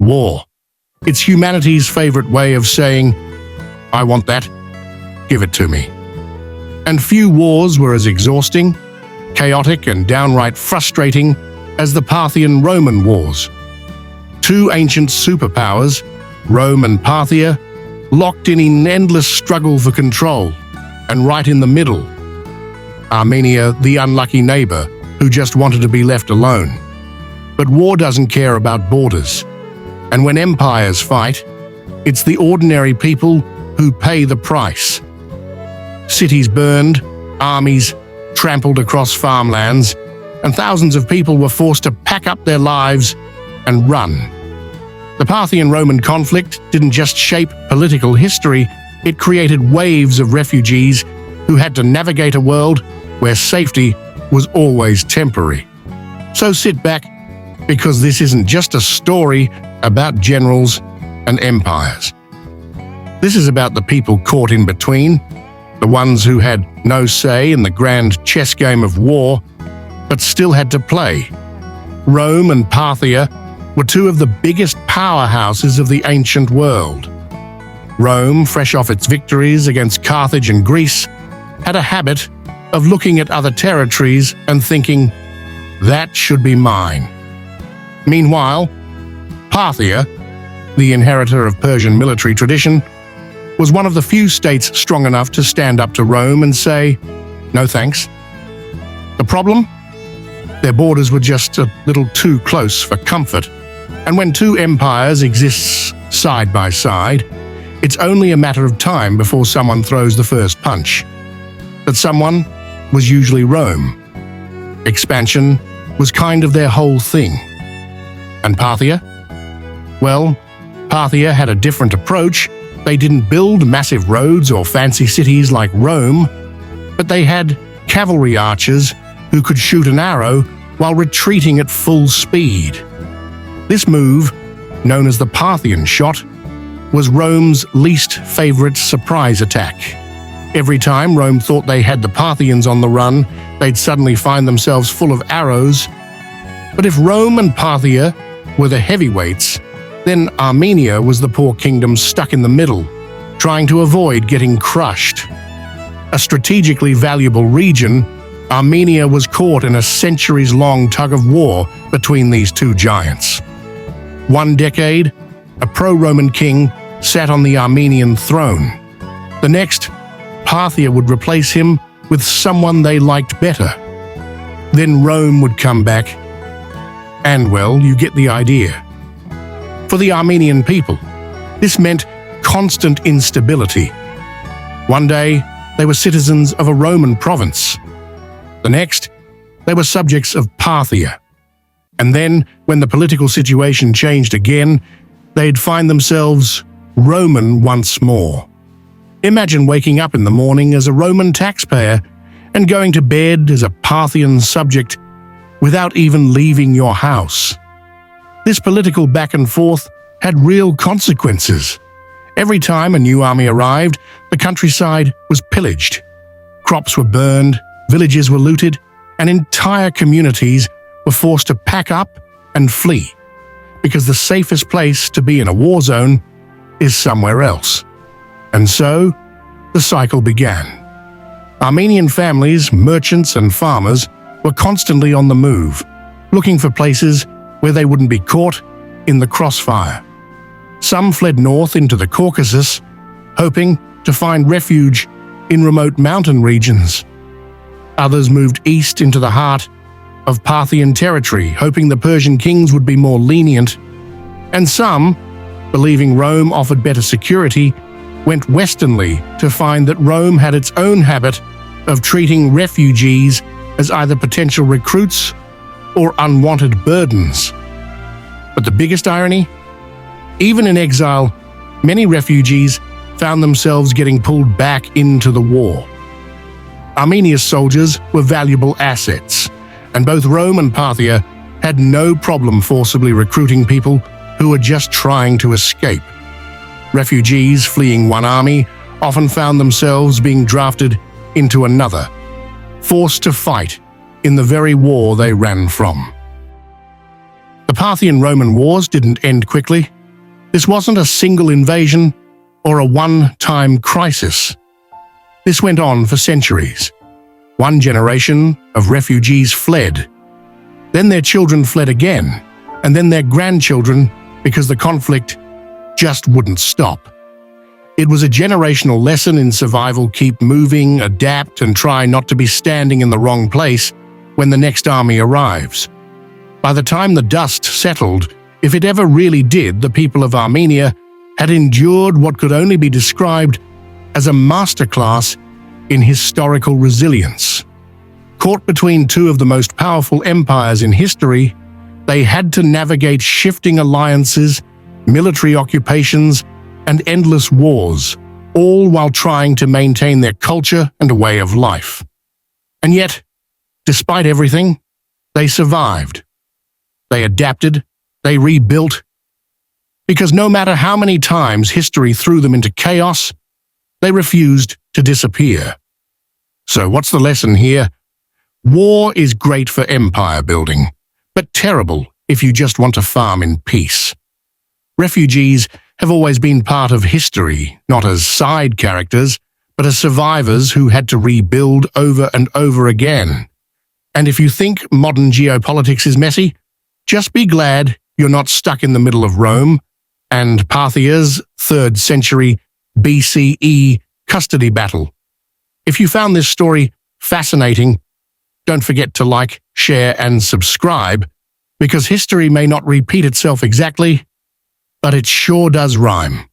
War. It's humanity's favorite way of saying, "I want that, give it to me." And few wars were as exhausting, chaotic, and downright frustrating as the Parthian-Roman Wars. Two ancient superpowers, Rome and Parthia, locked in an endless struggle for control, and right in the middle, Armenia, the unlucky neighbor who just wanted to be left alone. But war doesn't care about borders, and when empires fight, it's the ordinary people who pay the price. Cities burned, armies trampled across farmlands, and thousands of people were forced to pack up their lives and run. The Parthian-Roman conflict didn't just shape political history, it created waves of refugees who had to navigate a world where safety was always temporary. So sit back, because this isn't just a story about generals and empires. This is about the people caught in between, the ones who had no say in the grand chess game of war, but still had to play. Rome and Parthia were two of the biggest powerhouses of the ancient world. Rome, fresh off its victories against Carthage and Greece, had a habit of looking at other territories and thinking, "That should be mine." Meanwhile, Parthia, the inheritor of Persian military tradition, was one of the few states strong enough to stand up to Rome and say, "No thanks." The problem? Their borders were just a little too close for comfort, and when two empires exist side by side, it's only a matter of time before someone throws the first punch. But someone was usually Rome. Expansion was kind of their whole thing. And Parthia? Well, Parthia had a different approach. They didn't build massive roads or fancy cities like Rome, but they had cavalry archers who could shoot an arrow while retreating at full speed. This move, known as the Parthian shot, was Rome's least favorite surprise attack. Every time Rome thought they had the Parthians on the run, they'd suddenly find themselves full of arrows. But if Rome and Parthia were the heavyweights, then Armenia was the poor kingdom stuck in the middle, trying to avoid getting crushed. A strategically valuable region, Armenia was caught in a centuries-long tug-of-war between these two giants. One decade, a pro-Roman king sat on the Armenian throne. The next, Parthia would replace him with someone they liked better. Then Rome would come back, and well, you get the idea. For the Armenian people, this meant constant instability. One day, they were citizens of a Roman province. The next, they were subjects of Parthia. And then, when the political situation changed again, they'd find themselves Roman once more. Imagine waking up in the morning as a Roman taxpayer and going to bed as a Parthian subject without even leaving your house. This political back and forth had real consequences. Every time a new army arrived, the countryside was pillaged. Crops were burned, villages were looted, and entire communities were forced to pack up and flee, because the safest place to be in a war zone is somewhere else. And so, the cycle began. Armenian families, merchants, and farmers were constantly on the move, looking for places where they wouldn't be caught in the crossfire. Some fled north into the Caucasus, hoping to find refuge in remote mountain regions. Others moved east into the heart of Parthian territory, hoping the Persian kings would be more lenient. And some, believing Rome offered better security, went westernly to find that Rome had its own habit of treating refugees as either potential recruits or unwanted burdens. But the biggest irony? Even in exile, many refugees found themselves getting pulled back into the war. Armenia's soldiers were valuable assets, and both Rome and Parthia had no problem forcibly recruiting people who were just trying to escape. Refugees fleeing one army often found themselves being drafted into another, forced to fight in the very war they ran from. The The Parthian-Roman Wars didn't end quickly. This wasn't a single invasion or a one-time crisis. This went on for centuries. One generation of refugees fled. Then their children fled again, and then their grandchildren, because the conflict just wouldn't stop. It was a generational lesson in survival: keep moving, adapt, and try not to be standing in the wrong place when the next army arrives. By the time the dust settled, if it ever really did, the people of Armenia had endured what could only be described as a masterclass in historical resilience. Caught between two of the most powerful empires in history, they had to navigate shifting alliances, military occupations, and endless wars, all while trying to maintain their culture and way of life. And yet, despite everything, they survived. They adapted, they rebuilt, because no matter how many times history threw them into chaos, they refused to disappear. So what's the lesson here? War is great for empire building, but terrible if you just want to farm in peace. Refugees have always been part of history, not as side characters, but as survivors who had to rebuild over and over again. And if you think modern geopolitics is messy, just be glad you're not stuck in the middle of Rome and Parthia's 3rd century BCE custody battle. If you found this story fascinating, don't forget to like, share, and subscribe, because history may not repeat itself exactly, but it sure does rhyme.